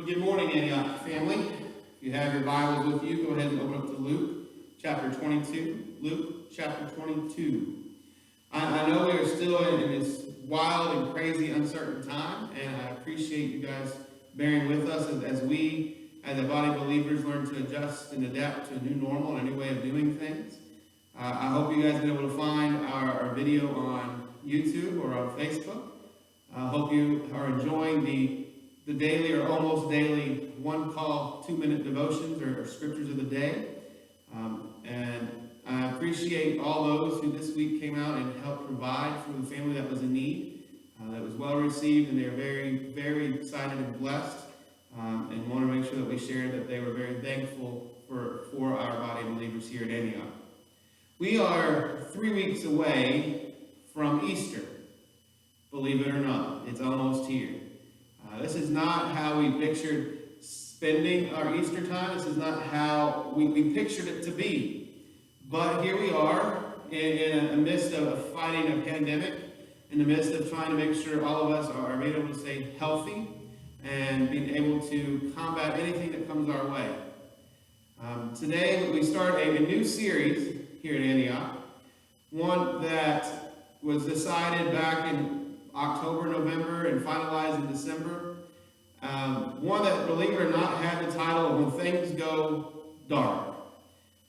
Well, good morning, Antioch family. If you have your Bibles with you, go ahead and open up to Luke chapter 22. Luke chapter 22. I know we are still in this wild and crazy, uncertain time, and I appreciate you guys bearing with us as we, as a body of believers, learn to adjust and adapt to a new normal and a new way of doing things. I hope you guys have been able to find our video on YouTube or on Facebook. I hope you are enjoying the daily or almost daily one call 2-minute devotions or scriptures of the day. And I appreciate all those who this week came out and helped provide for the family that was in need. That was well received, and they are very, very excited and blessed. And want to make sure that we share that they were very thankful for our body of believers here at Antioch. We are 3 weeks away from Easter. Believe it or not, it's almost here. This is not how we pictured spending our Easter time. This is not how we pictured it to be. But here we are in the midst of fighting a pandemic, in the midst of trying to make sure all of us are able to stay healthy and being able to combat anything that comes our way. Today we start a new series here at Antioch, one that was decided back in October, November, and finalized in December. One that, believe it or not, had the title of When Things Go Dark,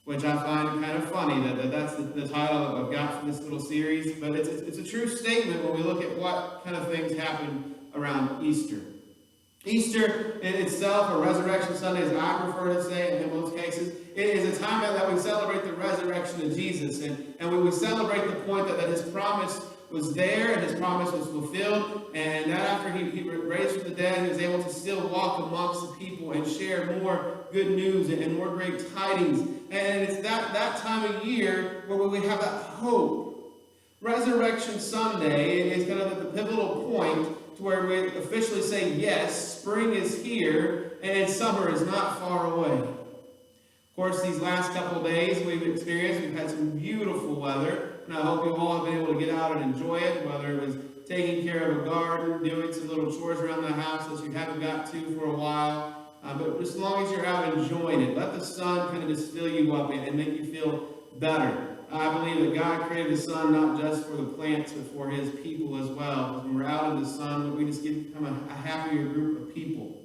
which I find kind of funny that's the title I've got for this little series. But it's a true statement when we look at what kind of things happen around Easter. Easter in itself, or Resurrection Sunday, as I prefer to say it in most cases, it is a time that we celebrate the resurrection of Jesus. And we celebrate the point that his promise was there and his promise was fulfilled, and that after he raised from the dead, he was able to still walk amongst the people and share more good news and more great tidings. And it's that time of year where we have that hope. Resurrection Sunday is kind of the pivotal point to where we officially say, yes, spring is here and summer is not far away. Of course, these last couple of days we've had some beautiful weather. And I hope you all have been able to get out and enjoy it, whether it was taking care of a garden, doing some little chores around the house that you haven't got to for a while. But as long as you're out enjoying it, let the sun kind of just fill you up and make you feel better. I believe that God created the sun not just for the plants, but for his people as well. When we're out in the sun, we just become a happier group of people.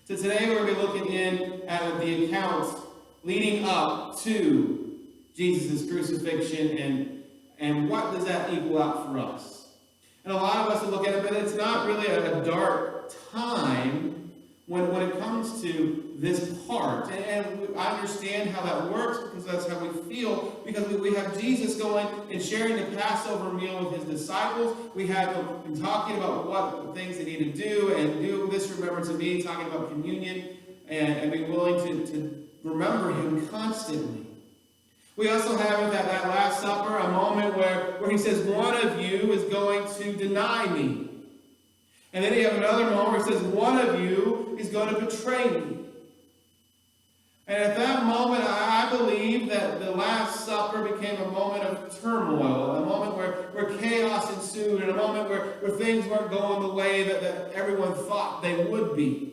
So today we're going to be looking in at the accounts leading up to Jesus' crucifixion and what does that equal out for us? And a lot of us will look at it, but it's not really a dark time when it comes to this part. And I understand how that works because that's how we feel, because we have Jesus going and sharing the Passover meal with his disciples. We have been talking about what the things they need to do, and do this remember to me, talking about communion, and being willing to remember him constantly. We also have at that Last Supper a moment where he says, one of you is going to deny me. And then you have another moment where he says, one of you is going to betray me. And at that moment, I believe that the Last Supper became a moment of turmoil, a moment where chaos ensued, and a moment where things weren't going the way that everyone thought they would be.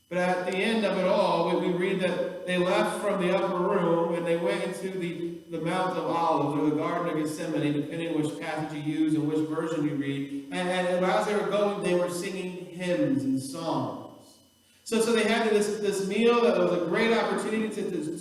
But at the end of it all, we read that they left from the upper room and they went into the Mount of Olives, or the Garden of Gethsemane, depending on which passage you use and which version you read. And as they were going, they were singing hymns and songs. So they had this meal that was a great opportunity to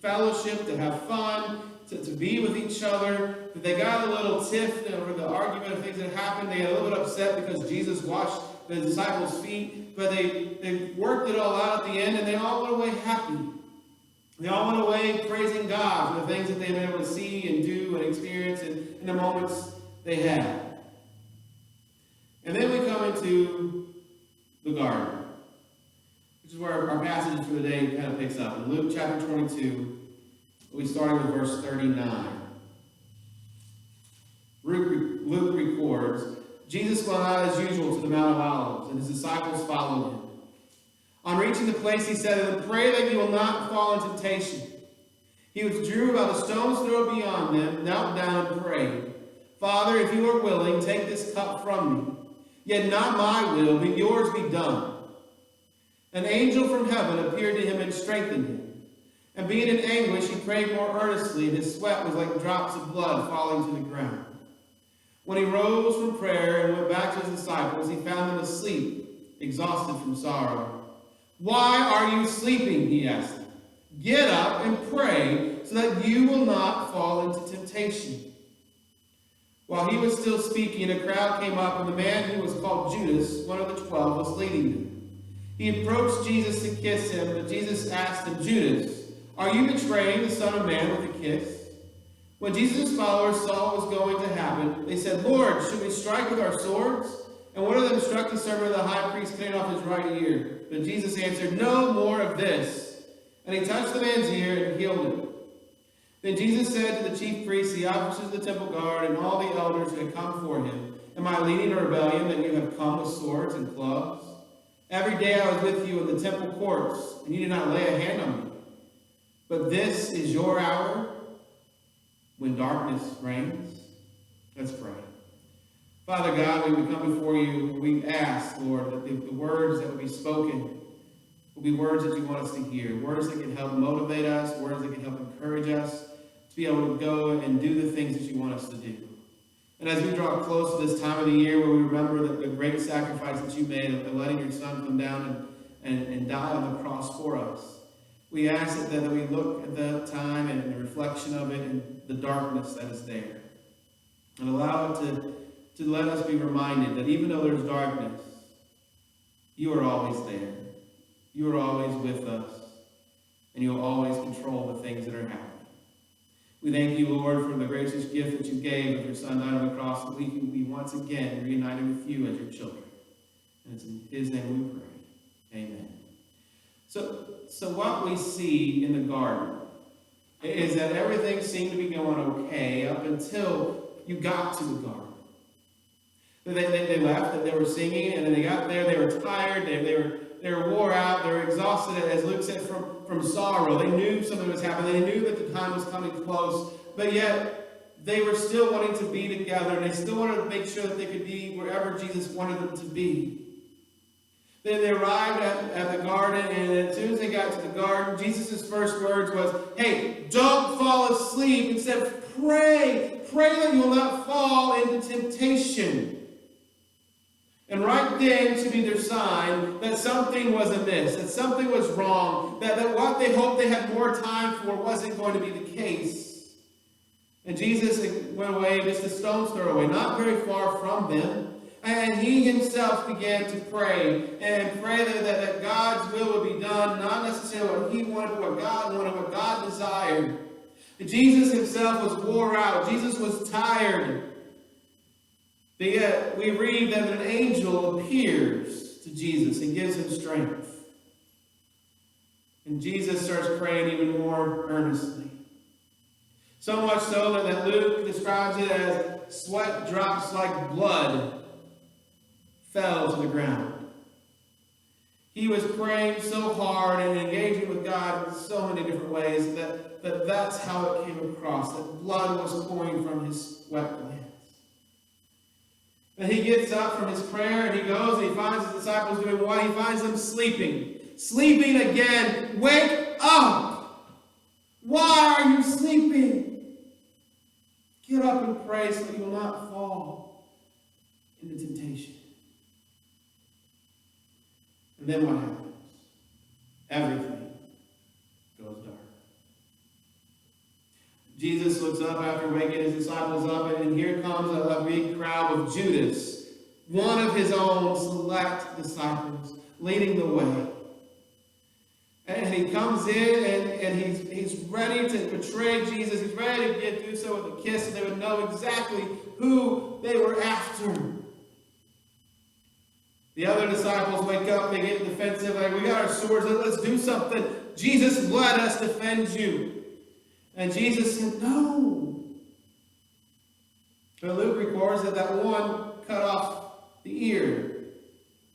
fellowship, to have fun, to be with each other. But they got a little tiff over the argument of things that happened. They got a little bit upset because Jesus washed the disciples' feet, but they worked it all out at the end, and they all went away happy. They all went away praising God for the things that they've been able to see and do and experience in the moments they had. And then we come into the garden, which is where our passage for the day kind of picks up. In Luke chapter 22, we'll be starting with verse 39. Luke records, Jesus went out as usual to the Mount of Olives, and his disciples followed him. On reaching the place, he said to them, "Pray that you will not fall into temptation." He withdrew about a stone's throw beyond them, knelt down and prayed, "Father, if you are willing, take this cup from me. Yet not my will, but yours be done." An angel from heaven appeared to him and strengthened him. And being in anguish, he prayed more earnestly, and his sweat was like drops of blood falling to the ground. When he rose from prayer and went back to his disciples, he found them asleep, exhausted from sorrow. "Why are you sleeping?" he asked them. "Get up and pray, so that you will not fall into temptation." While he was still speaking, a crowd came up, and the man who was called Judas, one of the 12, was leading them. He approached Jesus to kiss him, but Jesus asked him, "Judas, are you betraying the Son of Man with a kiss?" When Jesus' followers saw what was going to happen, they said, "Lord, should we strike with our swords?" And one of them struck the servant of the high priest, cutting off his right ear. But Jesus answered, "No more of this." And he touched the man's ear and healed him. Then Jesus said to the chief priests, the officers of the temple guard, and all the elders who had come for him, "Am I leading a rebellion that you have come with swords and clubs? Every day I was with you in the temple courts, and you did not lay a hand on me. But this is your hour when darkness reigns." Let's pray. Father God, we come before you. We ask, Lord, that the words that will be spoken will be words that you want us to hear, words that can help motivate us, words that can help encourage us to be able to go and do the things that you want us to do. And as we draw close to this time of the year where we remember the great sacrifice that you made of letting your Son come down and die on the cross for us, we ask that we look at that time and the reflection of it and the darkness that is there. And allow it to let us be reminded that even though there's darkness, you are always there. You are always with us. And you will always control the things that are happening. We thank you, Lord, for the gracious gift that you gave of your Son died on the cross, that we can be once again reunited with you as your children. And it's in his name we pray. Amen. So what we see in the garden is that everything seemed to be going okay up until you got to the garden. They left, that they were singing, and then they got there, they were tired, they were wore out, they were exhausted, as Luke said, from sorrow. They knew something was happening. They knew that the time was coming close, but yet they were still wanting to be together, and they still wanted to make sure that they could be wherever Jesus wanted them to be. They arrived at the garden, and as soon as they got to the garden, Jesus' first words was, "Hey, don't fall asleep. Instead, pray. Pray that you will not fall into temptation." And right then should be their sign that something was amiss, that something was wrong, that what they hoped they had more time for wasn't going to be the case. And Jesus went away just a stone's throw away, not very far from them. And he himself began to pray, and pray that God's will would be done, not necessarily what he wanted, but what God desired. Jesus himself was wore out. Jesus was tired. But yet, we read that an angel appears to Jesus and gives him strength. And Jesus starts praying even more earnestly. So much so that Luke describes it as sweat drops like blood fell to the ground. He was praying so hard and engaging with God in so many different ways that's how it came across, that blood was pouring from his sweat glands. And he gets up from his prayer and he goes and he finds his disciples doing what? He finds them sleeping. Sleeping again. Wake up! Why are you sleeping? Get up and pray so that you will not fall into temptation. And then what happens? Everything goes dark. Jesus looks up after waking his disciples up, and here comes a big crowd of Judas, one of his own select disciples, leading the way. And he comes in, and he's ready to betray Jesus. He's ready to do so with a kiss, so they would know exactly who they were after. The other disciples wake up, they get defensive, like, we got our swords, let's do something. Jesus, let us defend you. And Jesus said, no. But Luke records that one cut off the ear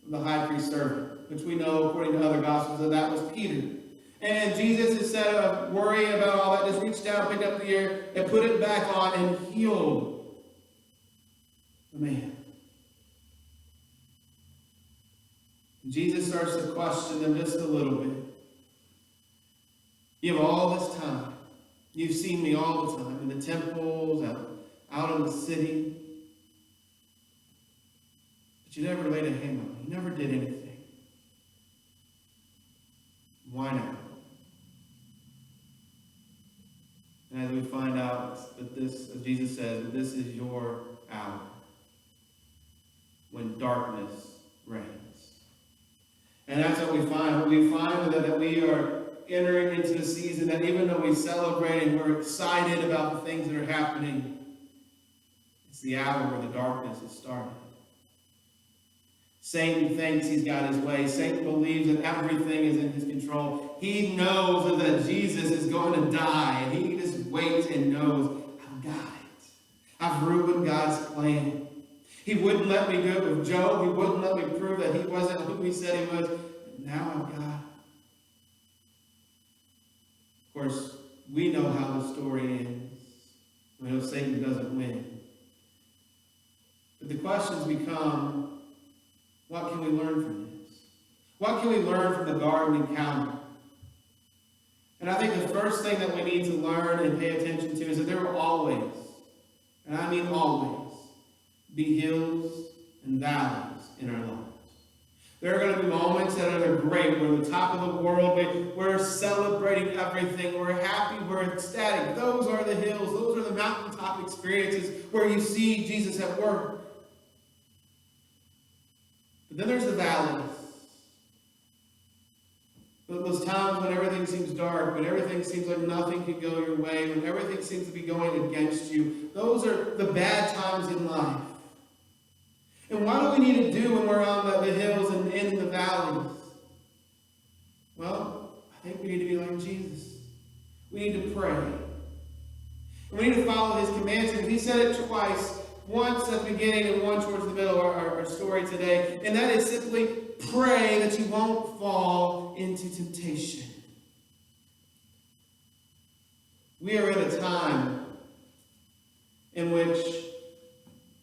of the high priest's servant, which we know, according to other gospels, that was Peter. And Jesus, instead of worrying about all that, just reached down, picked up the ear, and put it back on and healed the man. Jesus starts to question them just a little bit. You have all this time. You've seen me all the time in the temples, out in the city. But you never laid a hand on me. You never did anything. Why not? And as we find out that this, as Jesus says, that this is your hour when darkness reigns. And that's what we find. We find that we are entering into a season that even though we celebrate and we're excited about the things that are happening, it's the hour where the darkness is starting. Satan thinks he's got his way. Satan believes that everything is in his control. He knows that Jesus is going to die, and he just waits and knows, I've got it. I've ruined God's plan. He wouldn't let me do it with Job. He wouldn't let me prove that he wasn't who he said he was. Now I've got it. Of course, we know how the story ends. We know Satan doesn't win. But the questions become, what can we learn from this? What can we learn from the garden encounter? And I think the first thing that we need to learn and pay attention to is that there will always, and I mean always, be hills and valleys in our lives. There are going to be moments that are great. We're at the top of the world. We're celebrating everything. We're happy. We're ecstatic. Those are the hills. Those are the mountaintop experiences where you see Jesus at work. But then there's the valleys. Those times when everything seems dark, when everything seems like nothing can go your way, when everything seems to be going against you. Those are the bad times in life. And what do we need to do when we're on the hills and in the valleys? Well, I think we need to be like Jesus. We need to pray. And we need to follow his commands. Because he said it twice. Once at the beginning and one towards the middle of our story today. And that is simply pray that you won't fall into temptation. We are in a time in which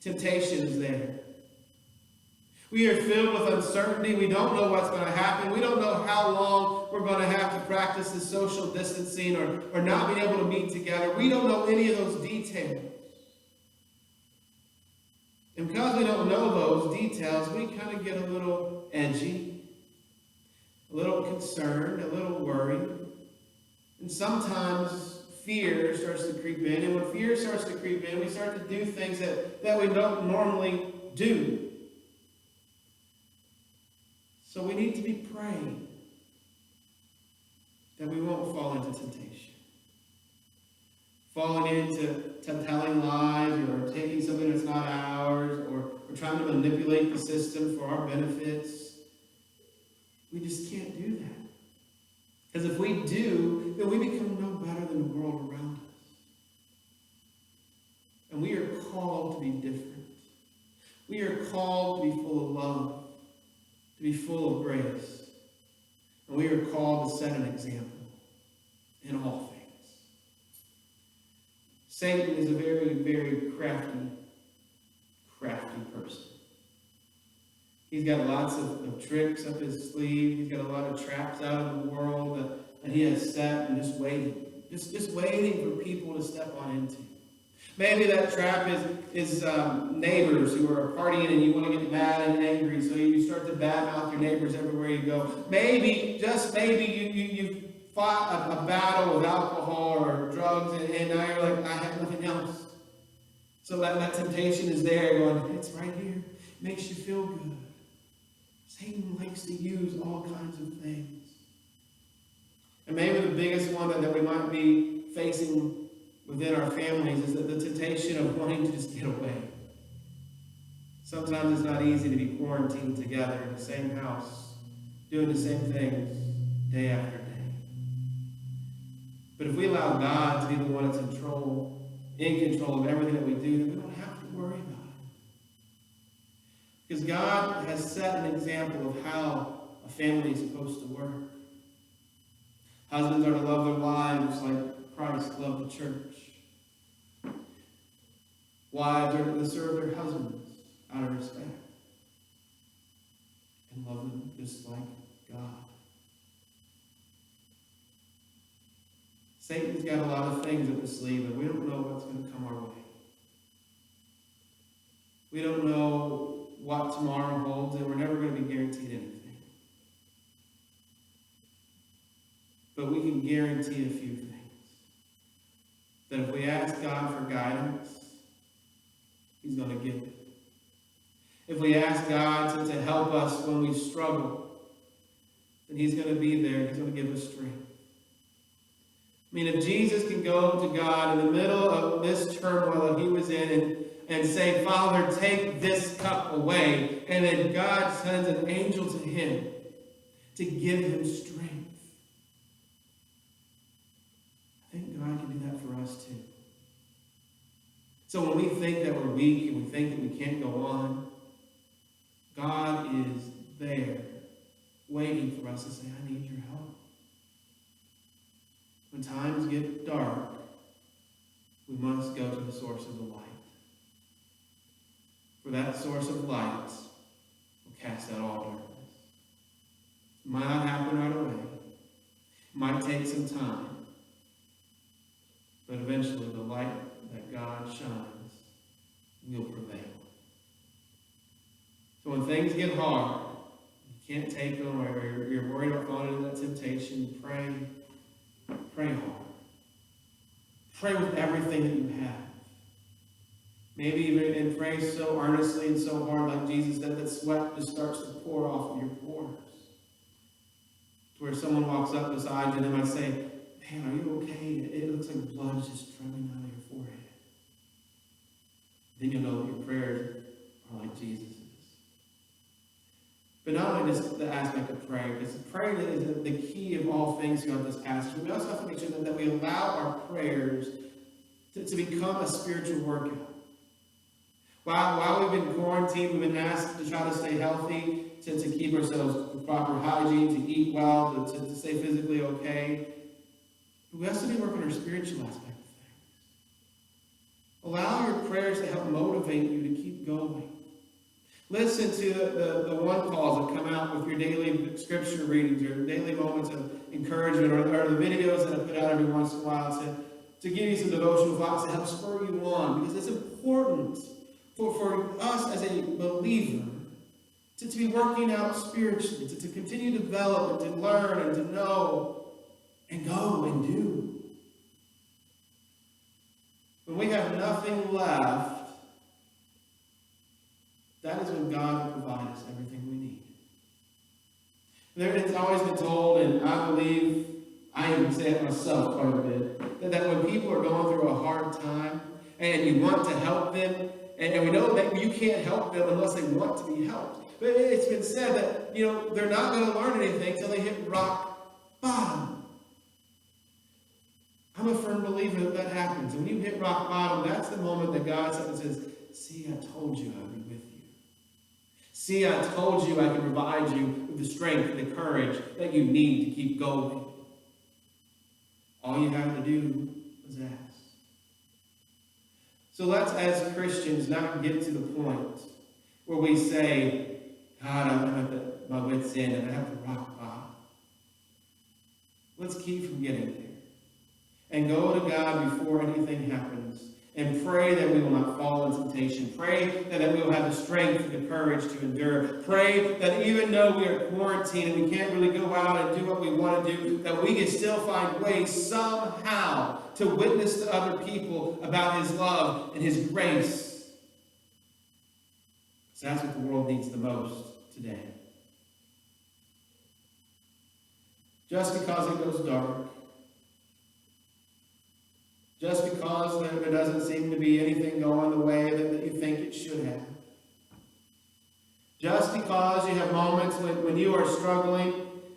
temptation is there. We are filled with uncertainty. We don't know what's going to happen. We don't know how long we're going to have to practice the social distancing or not being able to meet together. We don't know any of those details. And because we don't know those details, we kind of get a little edgy, a little concerned, a little worried. And sometimes fear starts to creep in. And when fear starts to creep in, we start to do things that we don't normally do. So we need to be praying that we won't fall into temptation. Falling into telling lies or taking something that's not ours or trying to manipulate the system for our benefits. We just can't do that. Because if we do, then we become no better than the world around us. And we are called to be different. We are called to be full of love, to be full of grace. And we are called to set an example in all things. Satan is a very, very crafty person. He's got lots of tricks up his sleeve. He's got a lot of traps out in the world that he has set and just waiting. Just waiting for people to step on into. Maybe that trap is neighbors who are partying and you want to get mad and angry, so you start to badmouth your neighbors everywhere you go. Maybe, just maybe, you fought a battle with alcohol or drugs, and now you're like, I have nothing else. So that temptation is there going, it's right here. It makes you feel good. Satan likes to use all kinds of things. And maybe the biggest one that we might be facing within our families is the temptation of wanting to just get away. Sometimes it's not easy to be quarantined together in the same house, doing the same things day after day. But if we allow God to be the one that's in control of everything that we do, then we don't have to worry about it. Because God has set an example of how a family is supposed to work. Husbands are to love their wives like Christ loved the church. Wives are to serve their husbands out of respect and love just like God. Satan's got a lot of things up his sleeve, and we don't know what's going to come our way. We don't know what tomorrow holds, and we're never going to be guaranteed anything. But we can guarantee a few things. That if we ask God for guidance, He's going to give it. If we ask God to help us when we struggle, then He's going to be there. He's going to give us strength. I mean, if Jesus can go to God in the middle of this turmoil that He was in and say, Father, take this cup away, and then God sends an angel to Him to give Him strength, I think God can do that for us too. So when we think that we're weak and we think that we can't go on, God is there waiting for us to say, I need your help. When times get dark, we must go to the source of the light. For that source of light will cast out all darkness. It might not happen right away. It might take some time. But eventually the light that God shines will prevail. So when things get hard, you can't take them, or you're worried about falling into that temptation, pray hard. Pray with everything that you have. Maybe even and pray so earnestly and so hard like Jesus that sweat just starts to pour off of your pores. To where someone walks up beside you and they might say, man, are you okay? It looks like blood's just dripping out of your forehead. Then you'll know that your prayers are like Jesus's. But not only just the aspect of prayer, because prayer is the key of all things throughout this passage. We also have to make sure that we allow our prayers to become a spiritual workout. While we've been quarantined, we've been asked to try to stay healthy, to keep ourselves in proper hygiene, to eat well, to stay physically okay. But we also need to work on our spiritual aspect of things. Allow your prayers to help motivate you to keep going. Listen to the one calls that come out with your daily scripture readings or daily moments of encouragement, or the videos that I put out every once in a while to give you some devotional thoughts to help spur you on. Because it's important for us as a believer to be working out spiritually, to continue to develop and to learn and to know and go and do. When we have nothing left, that is when God will provide us everything we need. It's always been told, and I believe, I even say it myself quite a bit, that when people are going through a hard time and you want to help them, and we know that you can't help them unless they want to be helped. But it's been said that, they're not going to learn anything until they hit rock bottom. I'm a firm believer that happens. When you hit rock bottom, that's the moment that God says, see, I told you I would be with you. See, I told you I can provide you with the strength and the courage that you need to keep going. All you have to do is ask. So let's, as Christians, not get to the point where we say, God, I'm at my wit's end and I have to rock bottom. Let's keep from getting there. And go to God before anything happens. And pray that we will not fall in temptation. Pray that we will have the strength and the courage to endure. Pray that even though we are quarantined and we can't really go out and do what we want to do, that we can still find ways somehow to witness to other people about His love and His grace. So that's what the world needs the most today. Just because it goes dark, just because there doesn't seem to be anything going the way that you think it should have. Just because you have moments when you are struggling,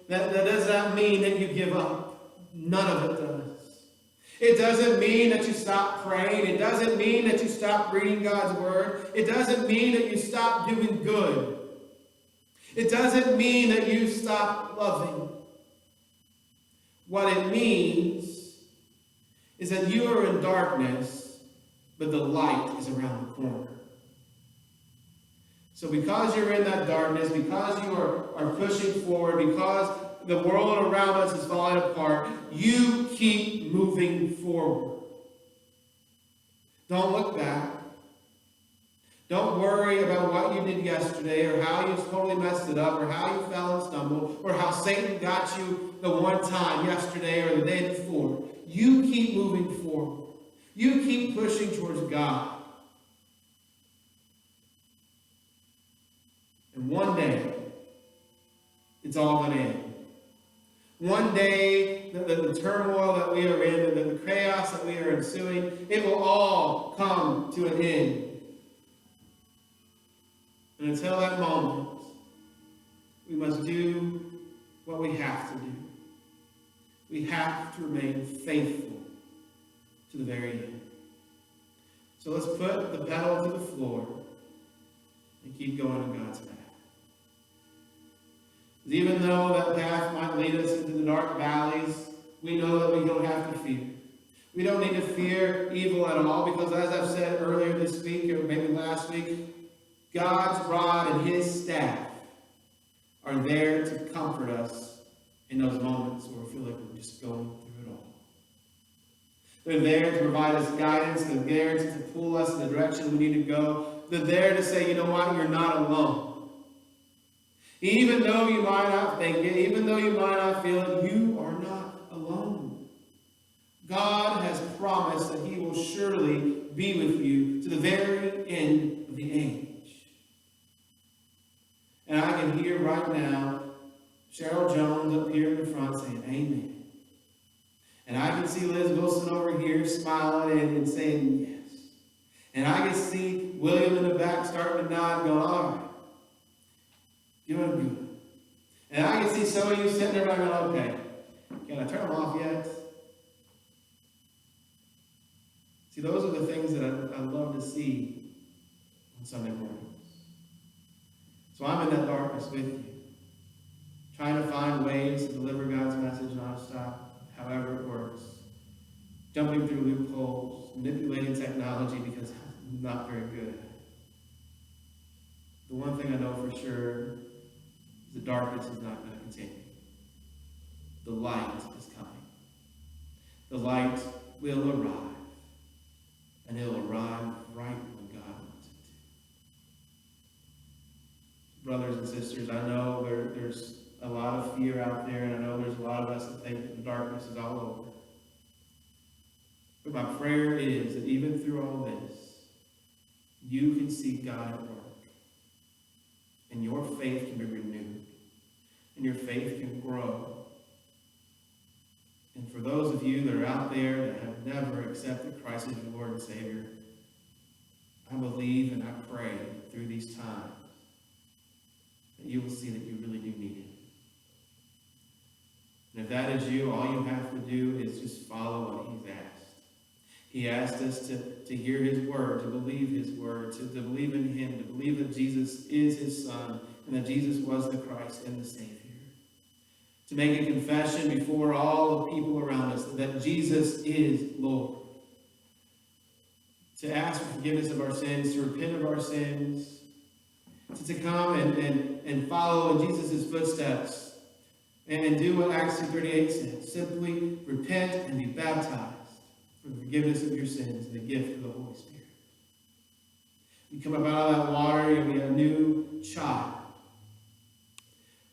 that does not mean that you give up. None of it does. It doesn't mean that you stop praying. It doesn't mean that you stop reading God's Word. It doesn't mean that you stop doing good. It doesn't mean that you stop loving. What it means is that you are in darkness, but the light is around the corner. So because you're in that darkness, because you are pushing forward, because the world around us is falling apart, you keep moving forward. Don't look back. Don't worry about what you did yesterday, or how you totally messed it up, or how you fell and stumbled, or how Satan got you the one time yesterday or the day before. You keep moving forward. You keep pushing towards God. And one day, it's all going to end. One day, the turmoil that we are in, the chaos that we are ensuing, it will all come to an end. And until that moment, we must do what we have to do. We have to remain faithful to the very end. So let's put the pedal to the floor and keep going on God's path. Because even though that path might lead us into the dark valleys, we know that we don't have to fear. We don't need to fear evil at all, because as I've said earlier this week, or maybe last week, God's rod and his staff are there to comfort us in those moments where we feel like we're just going through it all. They're there to provide us guidance. They're there to pull us in the direction we need to go. They're there to say, you know what, you're not alone. Even though you might not think it, even though you might not feel it, you are not alone. God has promised that he will surely be with you to the very end of the age. And I can hear right now Cheryl Jones up here in the front saying, amen. And I can see Liz Wilson over here smiling and saying yes. And I can see William in the back starting to nod and going, all right, doing good. And I can see some of you sitting there going, okay, can I turn them off yet? See, those are the things that I love to see on Sunday mornings. So I'm in that darkness with you, trying to find ways to deliver God's message nonstop, however it works. Jumping through loopholes, manipulating technology because I'm not very good at it. The one thing I know for sure is the darkness is not going to continue. The light is coming. The light will arrive, and it will arrive right when God wants it to. Brothers and sisters, I know there's a lot of fear out there, and I know there's a lot of us that think that the darkness is all over. But my prayer is that even through all this, you can see God at work, and your faith can be renewed, and your faith can grow. And for those of you that are out there that have never accepted Christ as your Lord and Savior, I believe and I pray through these times that you will see that you really do need Him. And if that is you, all you have to do is just follow what He's asked. He asked us to hear His word, to believe His word, to believe in Him, to believe that Jesus is His Son, and that Jesus was the Christ and the Savior. To make a confession before all the people around us that Jesus is Lord. To ask for forgiveness of our sins, to repent of our sins, to come and follow in Jesus' footsteps, and do what Acts 2:38 says. Simply repent and be baptized for the forgiveness of your sins and the gift of the Holy Spirit. You come up out of that water, you'll be a new child.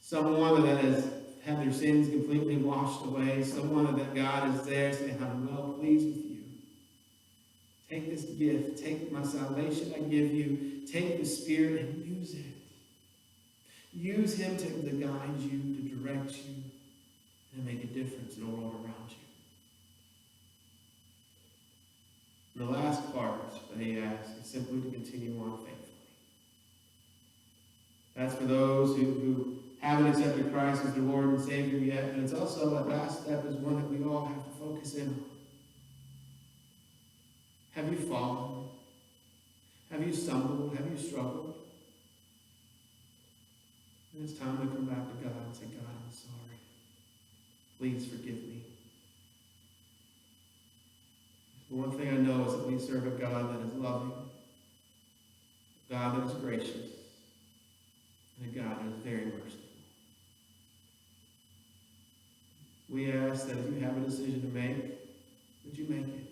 Someone that has had their sins completely washed away. Someone that God is there saying, I'm well pleased with you. Take this gift. Take my salvation I give you. Take the Spirit and use it. Use Him to guide you, to direct you, and make a difference in the world around you. And the last part that He asks is simply to continue on faithfully. That's for those who haven't accepted Christ as their Lord and Savior yet, but it's also that last step is one that we all have to focus in on. Have you fallen? Have you stumbled? Have you struggled? And it's time to come back to God and say, God, I'm sorry. Please forgive me. The one thing I know is that we serve a God that is loving, a God that is gracious, request that if you have a decision to make, would you make it?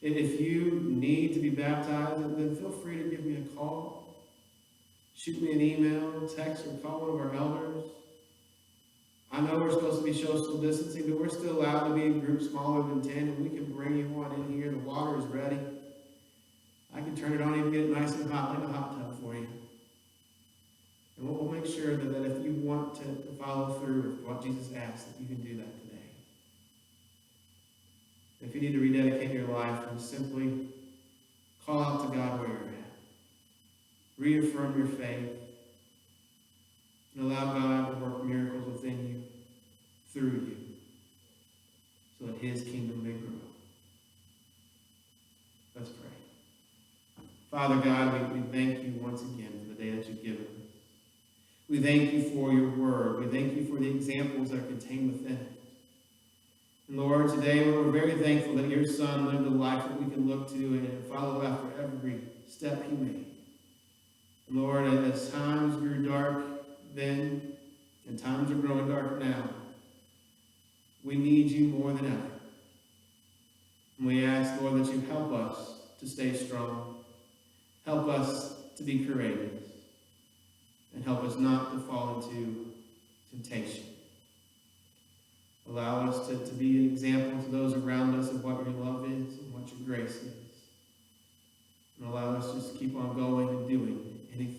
And if you need to be baptized, then feel free to give me a call. Shoot me an email, text, or call one of our elders. I know we're supposed to be social distancing, but we're still allowed to be in groups smaller than 10, and we can bring you one in here. The water is ready. I can turn it on and get it nice and hot, like a hot tub for you. And we'll make sure that if you want to follow through with what Jesus asked, that you can do that today. If you need to rededicate your life, then simply call out to God where you're at. Reaffirm your faith. And allow God to work miracles within you, through you, so that his kingdom may grow. Let's pray. Father God, we thank you once again for the day that you've given us. We thank you for your word. We thank you for the examples that are contained within it. And Lord, today we're very thankful that your Son lived a life that we can look to and follow after every step he made. And Lord, as times grew dark then, and times are growing dark now, we need you more than ever. And we ask, Lord, that you help us to stay strong. Help us to be courageous. And help us not to fall into temptation. Allow us to be an example to those around us of what your love is and what your grace is. And allow us just to keep on going and doing anything